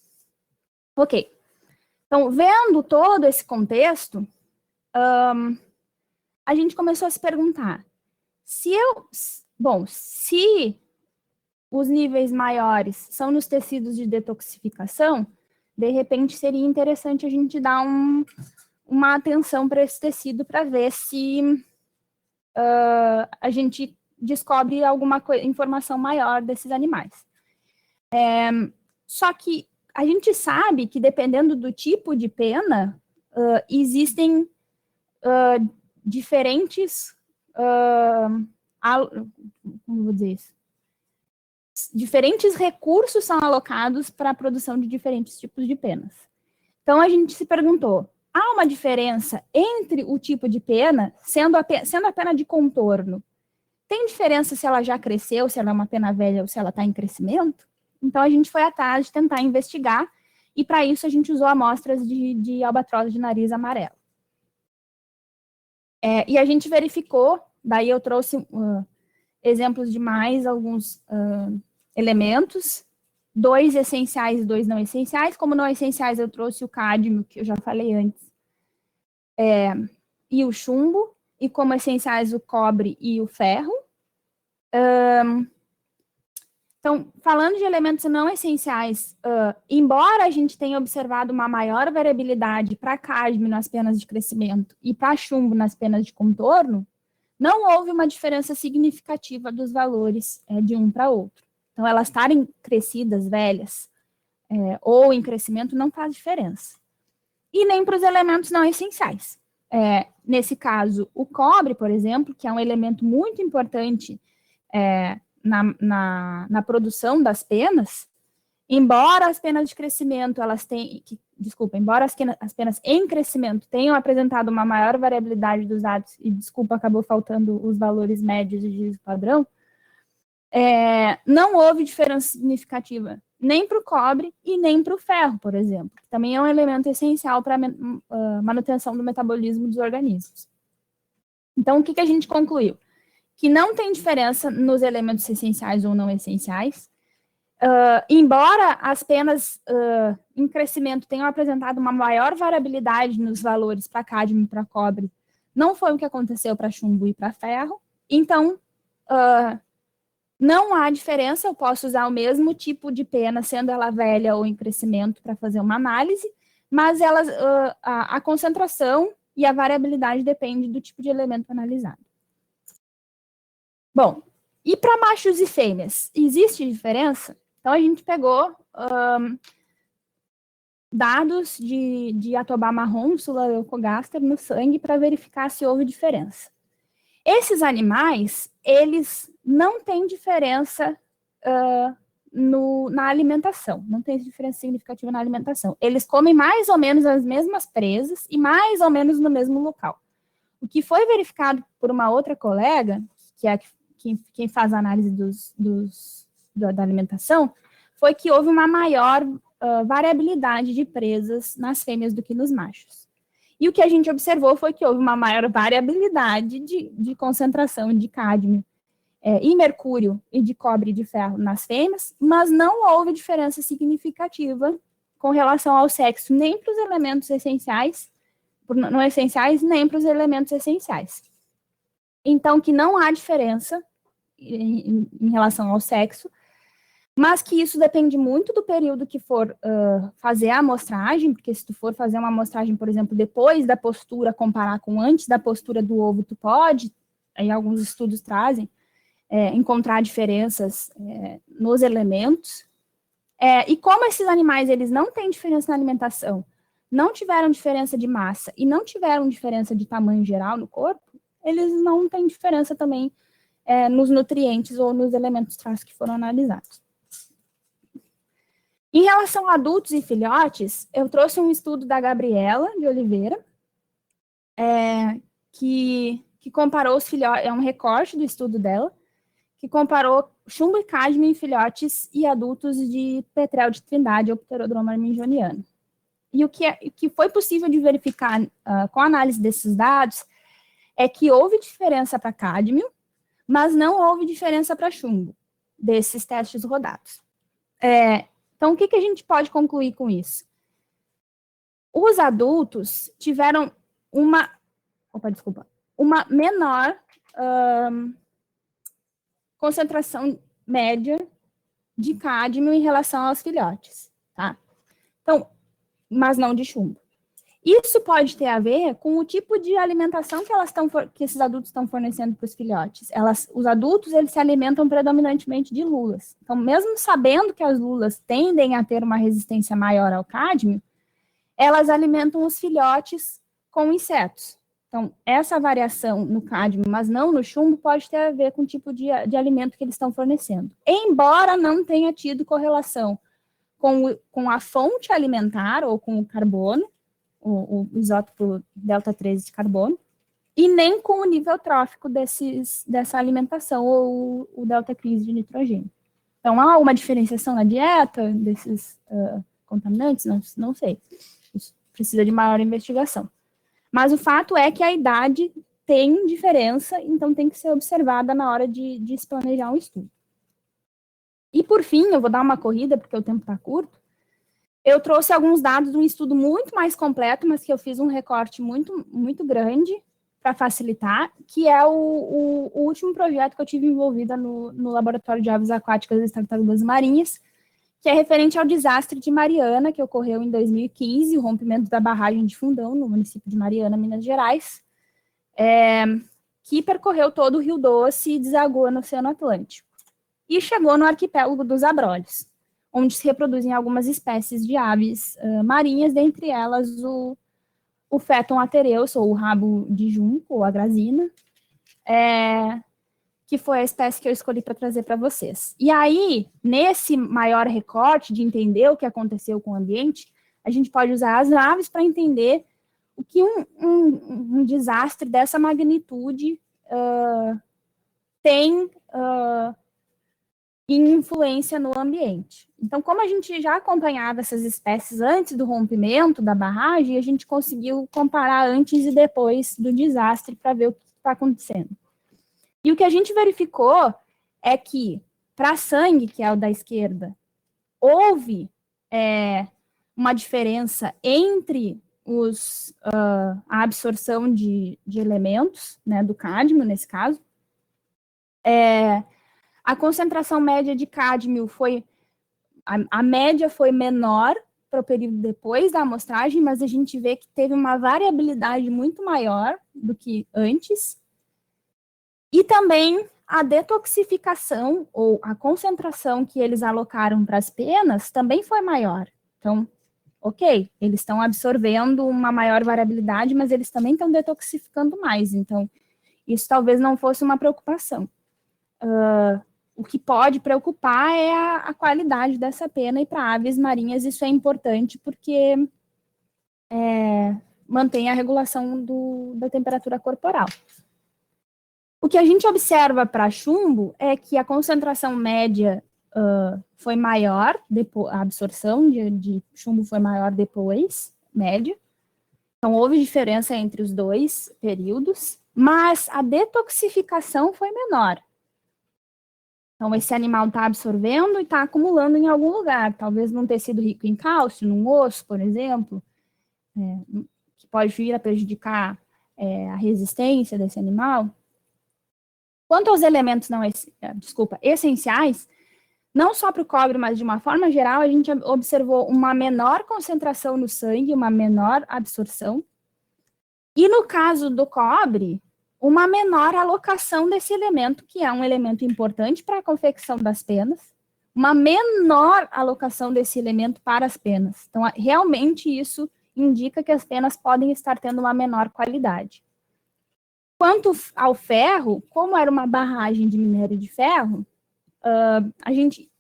Speaker 2: Ok. Então, vendo todo esse contexto, a gente começou a se perguntar, se os níveis maiores são nos tecidos de detoxificação, de repente seria interessante a gente dar uma atenção para esse tecido para ver se a gente descobre alguma informação maior desses animais. Só que a gente sabe que, dependendo do tipo de pena, existem diferentes, como vou dizer isso? Diferentes recursos são alocados para a produção de diferentes tipos de penas. Então, a gente se perguntou, há uma diferença entre o tipo de pena, sendo a pena de contorno? Tem diferença se ela já cresceu, se ela é uma pena velha ou se ela está em crescimento? Então, a gente foi atrás de tentar investigar, e para isso a gente usou amostras de albatroz de nariz amarelo. E a gente verificou, daí eu trouxe exemplos de mais alguns elementos, 2 essenciais e 2 não essenciais. Como não essenciais, eu trouxe o cádmio, que eu já falei antes, e o chumbo, e como essenciais o cobre e o ferro. Então, falando de elementos não essenciais, embora a gente tenha observado uma maior variabilidade para cádmio nas penas de crescimento e para chumbo nas penas de contorno, não houve uma diferença significativa dos valores de um para outro. Então, elas estarem crescidas, velhas, ou em crescimento, não faz diferença. E nem para os elementos não essenciais. Nesse caso, o cobre, por exemplo, que é um elemento muito importante na produção das penas, embora as penas de crescimento, embora as penas em crescimento tenham apresentado uma maior variabilidade dos dados, e acabou faltando os valores médios e de padrão, não houve diferença significativa nem para o cobre e nem para o ferro, por exemplo, que também é um elemento essencial para a manutenção do metabolismo dos organismos. Então, o que a gente concluiu? Que não tem diferença nos elementos essenciais ou não essenciais, embora as penas em crescimento tenham apresentado uma maior variabilidade nos valores para cádmio e para cobre, não foi o que aconteceu para chumbo e para ferro. Então, não há diferença, eu posso usar o mesmo tipo de pena, sendo ela velha ou em crescimento, para fazer uma análise, mas a concentração e a variabilidade depende do tipo de elemento analisado. Bom, e para machos e fêmeas, existe diferença? Então, a gente pegou dados de atobá marrom, Sulaleucogaster, no sangue para verificar se houve diferença. Esses animais, eles não têm diferença na alimentação, não tem diferença significativa na alimentação. Eles comem mais ou menos as mesmas presas e mais ou menos no mesmo local. O que foi verificado por uma outra colega, que é quem faz a análise da alimentação, foi que houve uma maior variabilidade de presas nas fêmeas do que nos machos. E o que a gente observou foi que houve uma maior variabilidade de concentração de cádmio e mercúrio e de cobre e de ferro nas fêmeas, mas não houve diferença significativa com relação ao sexo, nem para os elementos essenciais, não essenciais, nem para os elementos essenciais. Então, que não há diferença em relação ao sexo, mas que isso depende muito do período que for fazer a amostragem, porque se tu for fazer uma amostragem, por exemplo, depois da postura, comparar com antes da postura do ovo, tu pode, aí alguns estudos trazem, encontrar diferenças nos elementos. E como esses animais, eles não têm diferença na alimentação, não tiveram diferença de massa e não tiveram diferença de tamanho geral no corpo, eles não têm diferença também nos nutrientes ou nos elementos traços que foram analisados. Em relação a adultos e filhotes, eu trouxe um estudo da Gabriela de Oliveira, que comparou os filhotes, é um recorte do estudo dela, que comparou chumbo e cádmio em filhotes e adultos de petrel de Trindade ou Pterodroma arminjoniano. E o que foi possível de verificar com a análise desses dados é que houve diferença para cádmio, mas não houve diferença para chumbo, desses testes rodados. Então, o que a gente pode concluir com isso? Os adultos tiveram uma menor concentração média de cádmio em relação aos filhotes, tá? Então, mas não de chumbo. Isso pode ter a ver com o tipo de alimentação que esses adultos estão fornecendo para os filhotes. Os adultos, eles se alimentam predominantemente de lulas. Então, mesmo sabendo que as lulas tendem a ter uma resistência maior ao cádmio, elas alimentam os filhotes com insetos. Então, essa variação no cádmio, mas não no chumbo, pode ter a ver com o tipo de alimento que eles estão fornecendo. Embora não tenha tido correlação com a fonte alimentar ou com o carbono, o isótopo delta 13 de carbono, e nem com o nível trófico dessa alimentação ou o delta 15 de nitrogênio. Então, há uma diferenciação na dieta desses contaminantes? Não sei. Isso precisa de maior investigação. Mas o fato é que a idade tem diferença, então tem que ser observada na hora de se planejar um estudo. E, por fim, eu vou dar uma corrida, porque o tempo está curto. Eu trouxe alguns dados de um estudo muito mais completo, mas que eu fiz um recorte muito, muito grande para facilitar, que é o último projeto que eu tive envolvida no Laboratório de Aves Aquáticas e Tartarugas Marinhas, que é referente ao desastre de Mariana, que ocorreu em 2015, o rompimento da barragem de Fundão, no município de Mariana, Minas Gerais, que percorreu todo o Rio Doce e desagou no Oceano Atlântico. E chegou no arquipélago dos Abrolhos, onde se reproduzem algumas espécies de aves marinhas, dentre elas o Phaeton atereus, ou o rabo de junco, ou a grazina, que foi a espécie que eu escolhi para trazer para vocês. E aí, nesse maior recorte de entender o que aconteceu com o ambiente, a gente pode usar as aves para entender o que um desastre dessa magnitude tem em influência no ambiente. Então, como a gente já acompanhava essas espécies antes do rompimento da barragem, a gente conseguiu comparar antes e depois do desastre para ver o que está acontecendo. E o que a gente verificou é que, para sangue, que é o da esquerda, houve uma diferença entre a absorção de elementos, né, do cádmio, nesse caso. A concentração média de cádmio foi... A média foi menor para o período depois da amostragem, mas a gente vê que teve uma variabilidade muito maior do que antes. E também a detoxificação, ou a concentração que eles alocaram para as penas, também foi maior. Então, ok, eles estão absorvendo uma maior variabilidade, mas eles também estão detoxificando mais. Então, isso talvez não fosse uma preocupação. O que pode preocupar é a qualidade dessa pena, e para aves marinhas isso é importante, porque mantém a regulação da temperatura corporal. O que a gente observa para chumbo é que a concentração média foi maior, a absorção de chumbo foi maior depois, média. Então, houve diferença entre os dois períodos, mas a detoxificação foi menor. Então, esse animal está absorvendo e está acumulando em algum lugar. Talvez num tecido rico em cálcio, num osso, por exemplo, que pode vir a prejudicar a resistência desse animal. Quanto aos elementos essenciais, não só para o cobre, mas de uma forma geral, a gente observou uma menor concentração no sangue, uma menor absorção. E no caso do cobre, uma menor alocação desse elemento, que é um elemento importante para a confecção das penas, uma menor alocação desse elemento para as penas. Então, realmente isso indica que as penas podem estar tendo uma menor qualidade. Quanto ao ferro, como era uma barragem de minério de ferro,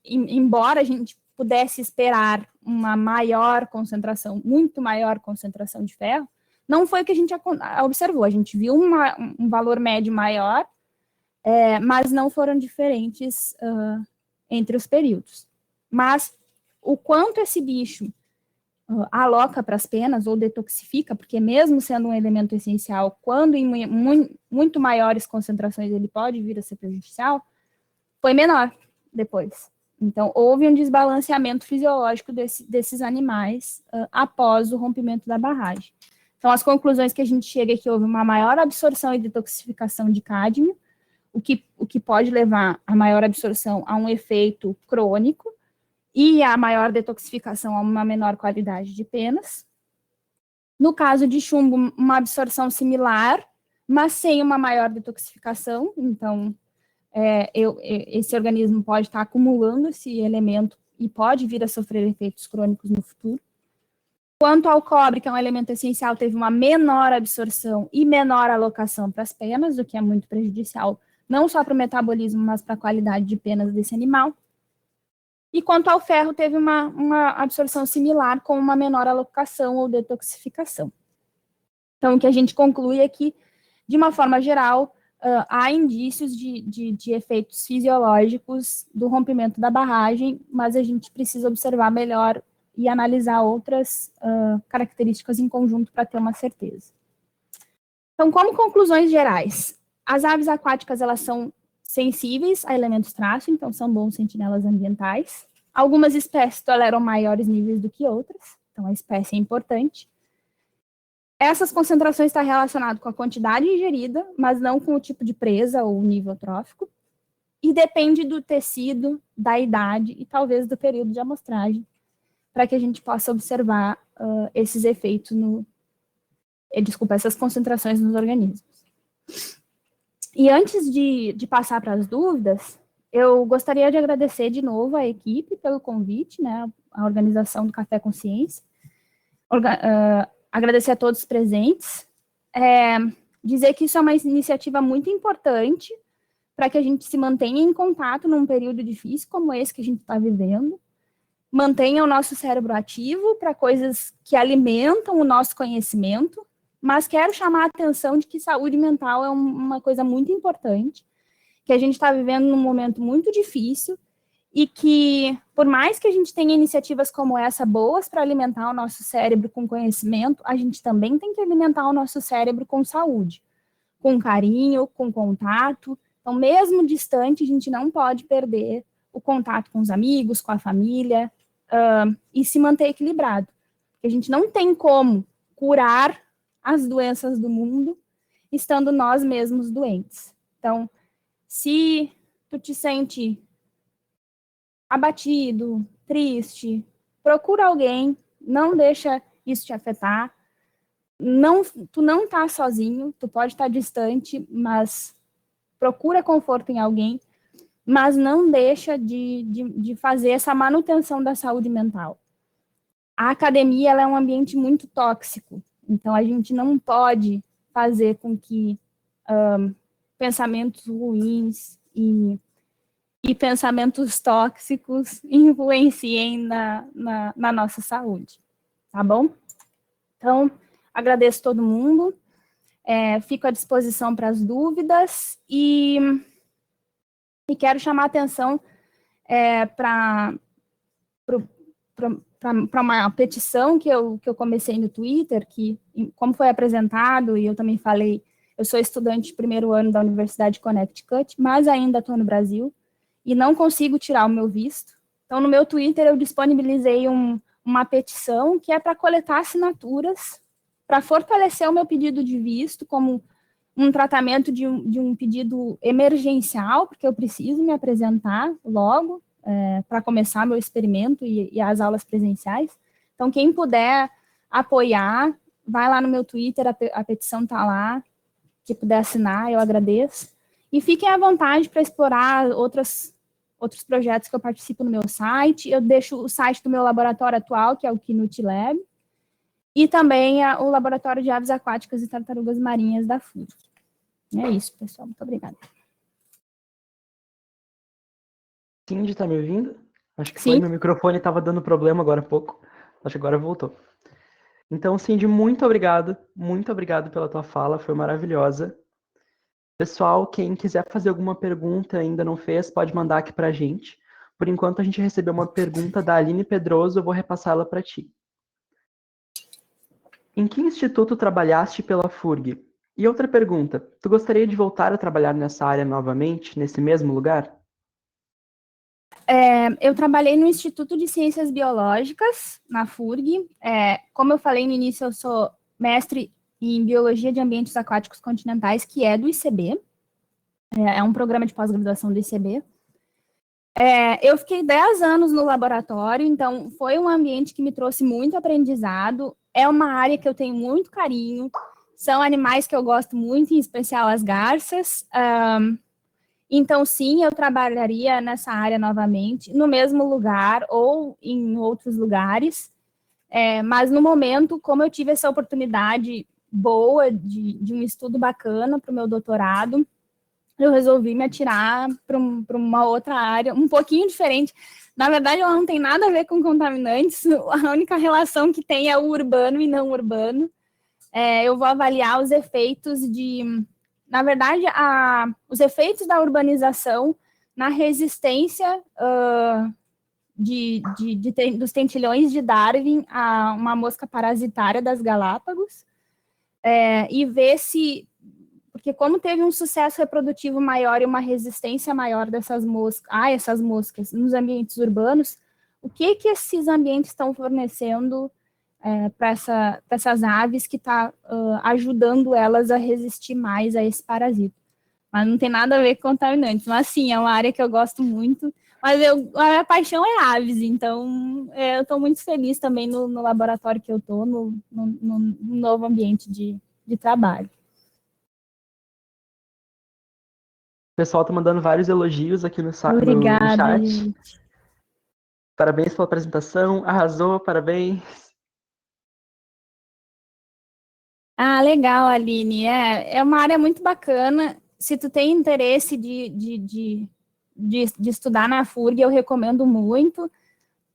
Speaker 2: embora a gente pudesse esperar uma maior concentração, muito maior concentração de ferro, não foi o que a gente observou. A gente viu um valor médio maior, mas não foram diferentes entre os períodos. Mas o quanto esse bicho aloca para as penas ou detoxifica, porque mesmo sendo um elemento essencial, quando em muito maiores concentrações ele pode vir a ser prejudicial, foi menor depois. Então, houve um desbalanceamento fisiológico desses animais após o rompimento da barragem. Então, as conclusões que a gente chega é que houve uma maior absorção e detoxificação de cádmio, o que pode levar a maior absorção a um efeito crônico, e a maior detoxificação a uma menor qualidade de penas. No caso de chumbo, uma absorção similar, mas sem uma maior detoxificação. Então, esse organismo pode estar acumulando esse elemento e pode vir a sofrer efeitos crônicos no futuro. Quanto ao cobre, que é um elemento essencial, teve uma menor absorção e menor alocação para as penas, o que é muito prejudicial, não só para o metabolismo, mas para a qualidade de penas desse animal. E quanto ao ferro, teve uma absorção similar com uma menor alocação ou detoxificação. Então, o que a gente conclui é que, de uma forma geral, há indícios de efeitos fisiológicos do rompimento da barragem, mas a gente precisa observar melhor e analisar outras características em conjunto para ter uma certeza. Então, como conclusões gerais, as aves aquáticas, elas são sensíveis a elementos traço, então são bons sentinelas ambientais. Algumas espécies toleram maiores níveis do que outras, então a espécie é importante. Essas concentrações estão relacionadas com a quantidade ingerida, mas não com o tipo de presa ou nível trófico, e depende do tecido, da idade e talvez do período de amostragem, para que a gente possa observar esses efeitos essas concentrações nos organismos. E antes de passar para as dúvidas, eu gostaria de agradecer de novo a equipe pelo convite, né, a organização do Café Consciência, agradecer a todos os presentes, dizer que isso é uma iniciativa muito importante para que a gente se mantenha em contato num período difícil como esse que a gente está vivendo, mantenha o nosso cérebro ativo para coisas que alimentam o nosso conhecimento, mas quero chamar a atenção de que saúde mental é uma coisa muito importante, que a gente está vivendo num momento muito difícil e que, por mais que a gente tenha iniciativas como essa boas para alimentar o nosso cérebro com conhecimento, a gente também tem que alimentar o nosso cérebro com saúde, com carinho, com contato. Então, mesmo distante, a gente não pode perder o contato com os amigos, com a família, e se manter equilibrado. Porque a gente não tem como curar as doenças do mundo estando nós mesmos doentes. Então, se tu te sente abatido, triste, procura alguém, não deixa isso te afetar. Tu não tá sozinho, tu pode estar distante, mas procura conforto em alguém, mas não deixa de fazer essa manutenção da saúde mental. A academia ela é um ambiente muito tóxico, então a gente não pode fazer com que pensamentos ruins e pensamentos tóxicos influenciem na nossa saúde, tá bom? Então, agradeço todo mundo, fico à disposição para as dúvidas e quero chamar a atenção para uma petição que eu comecei no Twitter, que, como foi apresentado, e eu também falei, eu sou estudante de primeiro ano da Universidade de Connecticut, mas ainda estou no Brasil, e não consigo tirar o meu visto. Então, no meu Twitter, eu disponibilizei uma petição que é para coletar assinaturas, para fortalecer o meu pedido de visto como um tratamento de um pedido emergencial, porque eu preciso me apresentar logo para começar meu experimento e as aulas presenciais. Então, quem puder apoiar, vai lá no meu Twitter, a petição está lá, que puder assinar, eu agradeço. E fiquem à vontade para explorar outros projetos que eu participo no meu site. Eu deixo o site do meu laboratório atual, que é o Knut Lab, e também o Laboratório de Aves Aquáticas e Tartarugas Marinhas da FURG. É isso, pessoal. Muito obrigada.
Speaker 1: Cindy, tá me ouvindo? Acho que
Speaker 2: Sim.
Speaker 1: foi, meu microfone estava dando problema agora há pouco. Acho que agora voltou. Então, Cindy, muito obrigado pela tua fala, foi maravilhosa. Pessoal, quem quiser fazer alguma pergunta e ainda não fez, pode mandar aqui pra gente. Por enquanto, a gente recebeu uma pergunta da Aline Pedroso, eu vou repassá-la para ti. Em que instituto trabalhaste pela FURG? E outra pergunta, tu gostaria de voltar a trabalhar nessa área novamente, nesse mesmo lugar?
Speaker 2: Eu trabalhei no Instituto de Ciências Biológicas, na FURG. Como eu falei no início, eu sou mestre em Biologia de Ambientes Aquáticos Continentais, que é do ICB. É um programa de pós-graduação do ICB. Eu fiquei 10 anos no laboratório, então foi um ambiente que me trouxe muito aprendizado. É uma área que eu tenho muito carinho. São animais que eu gosto muito, em especial as garças. Então, sim, eu trabalharia nessa área novamente, no mesmo lugar ou em outros lugares. Mas, no momento, como eu tive essa oportunidade boa de um estudo bacana para o meu doutorado, eu resolvi me atirar para uma outra área, um pouquinho diferente. Na verdade, ela não tem nada a ver com contaminantes, a única relação que tem é o urbano e não urbano. Eu vou avaliar os efeitos na verdade, os efeitos da urbanização na resistência dos tentilhões de Darwin a uma mosca parasitária das Galápagos, e ver se, porque como teve um sucesso reprodutivo maior e uma resistência maior essas moscas nos ambientes urbanos, o que esses ambientes estão fornecendo para essas aves que está ajudando elas a resistir mais a esse parasita. Mas não tem nada a ver com contaminantes. Mas sim, é uma área que eu gosto muito. Mas a minha paixão é aves, então eu estou muito feliz também no laboratório que eu estou, no novo ambiente de trabalho.
Speaker 1: O pessoal tá mandando vários elogios aqui no chat.
Speaker 2: Gente.
Speaker 1: Parabéns pela apresentação, arrasou, parabéns.
Speaker 2: Ah, legal, Aline. É uma área muito bacana. Se tu tem interesse de estudar na FURG, eu recomendo muito.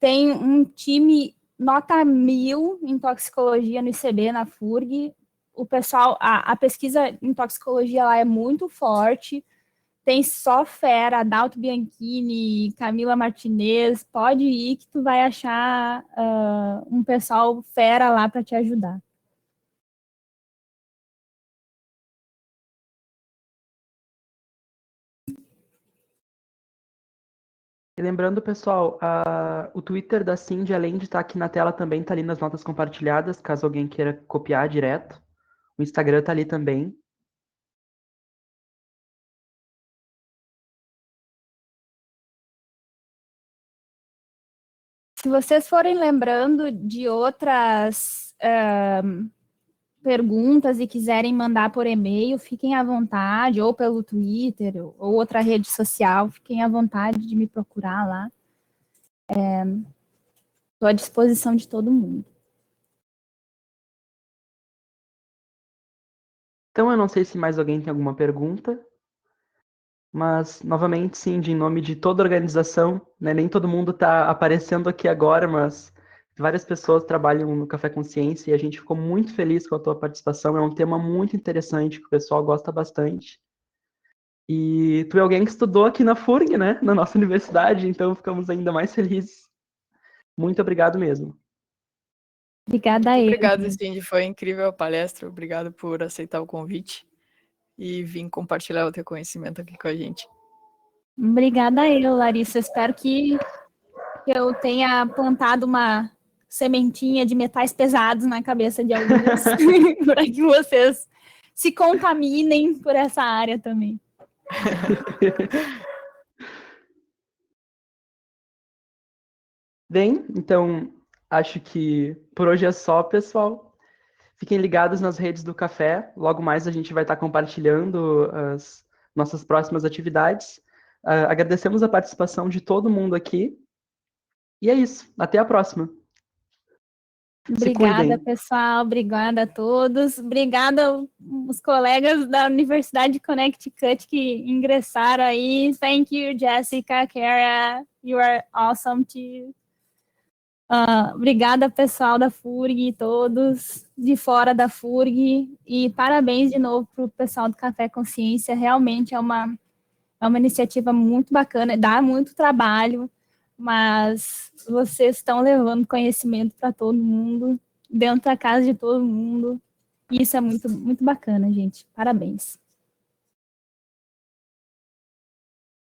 Speaker 2: Tem um time nota 1000 em toxicologia no ICB, na FURG. O pessoal, a pesquisa em toxicologia lá é muito forte. Tem só fera, Adalto Bianchini, Camila Martinez. Pode ir que tu vai achar um pessoal fera lá para te ajudar.
Speaker 1: E lembrando, pessoal, o Twitter da Cindy, além de estar aqui na tela, também está ali nas notas compartilhadas, caso alguém queira copiar direto. O Instagram está ali também.
Speaker 2: Se vocês forem lembrando de outras perguntas e quiserem mandar por e-mail, fiquem à vontade, ou pelo Twitter, ou outra rede social, fiquem à vontade de me procurar lá. Estou à disposição de todo mundo.
Speaker 1: Então, eu não sei se mais alguém tem alguma pergunta, mas, novamente, sim, em nome de toda a organização, né, nem todo mundo está aparecendo aqui agora, mas várias pessoas trabalham no Café Consciência e a gente ficou muito feliz com a tua participação. É um tema muito interessante que o pessoal gosta bastante. E tu é alguém que estudou aqui na FURG, né, na nossa universidade, então ficamos ainda mais felizes. Muito obrigado mesmo.
Speaker 2: Obrigada a ele.
Speaker 3: Obrigado, Cindy. Foi incrível a palestra. Obrigado por aceitar o convite e vir compartilhar o teu conhecimento aqui com a gente.
Speaker 2: Obrigada a eu, Larissa. Espero que eu tenha plantado uma sementinha de metais pesados na cabeça de alguns, para que vocês se contaminem por essa área também.
Speaker 1: Bem, então acho que por hoje é só, pessoal. Fiquem ligados nas redes do Café. Logo mais a gente vai estar compartilhando as nossas próximas atividades. Agradecemos a participação de todo mundo aqui. E é isso. Até a próxima.
Speaker 2: Obrigada, pessoal. Obrigada a todos. Obrigada aos colegas da Universidade de Connecticut que ingressaram aí. Thank you, Jessica, Kara. You are awesome too. Obrigada, pessoal da FURG, todos de fora da FURG. E parabéns de novo para o pessoal do Café Consciência. Realmente é uma iniciativa muito bacana, dá muito trabalho, mas vocês estão levando conhecimento para todo mundo, dentro da casa de todo mundo. E isso é muito, muito bacana, gente. Parabéns.